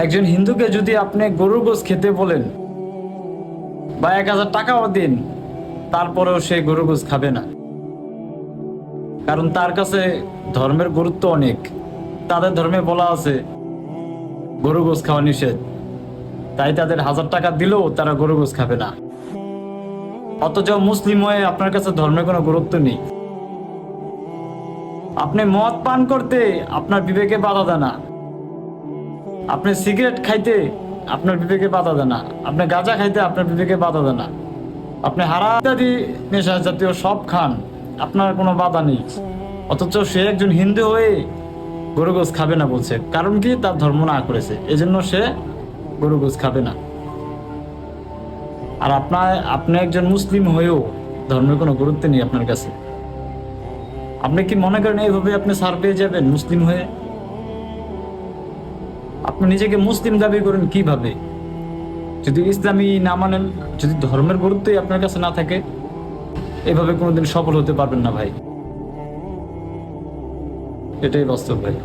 একজন হিন্দুকে যদি আপনি গরুর গোশত খেতে বলেন বা 1000 টাকাও দিন, তারপরেও সে গরুর গোশত খাবে না। কারণ তার কাছে ধর্মের গুরুত্ব অনেক। তাদের ধর্মে বলা আছে গরু গোশত খাওয়া নিষেধ, তাই তাদের 1000 টাকা দিলেও তারা গরু গোশত খাবে না। অথচ মুসলিম হয়ে আপনার কাছে ধর্মের কোনো গুরুত্ব নেই। আপনি মদ পান করতে আপনার বিবেকে বাধা দেয় না, আপনি সিগারেট খাইতে আপনার বিবেকে বাধা দেয় না, আপনি গাঁজা খাইতে আপনার বিবেকে বাধা দেয় না, আপনি হারাম ইত্যাদি নেশা জাতীয় সব খান, আপনার কোনো বাধা নেই। অথচ সে একজন হিন্দু হয়ে গরু গোশত খাবে না বলছে। কারণ কি? তার ধর্ম না করেছে, এজন্য সে গরু গোশত খাবে না। আর আপনি একজন মুসলিম হয়েও ধর্মের কোনো গুরুত্ব নেই আপনার কাছে। আপনি কি মনে করেন এইভাবে আপনি ছাড় পেয়ে যাবেন মুসলিম হয়ে? আপনি নিজেকে মুসলিম দাবি করেন কিভাবে, যদি ইসলামী না মানেন, যদি ধর্মের গুরুত্বই আপনার কাছে না থাকে? এভাবে কোনোদিন সফল হতে পারবেন না ভাই, এটাই বাস্তব ভাই।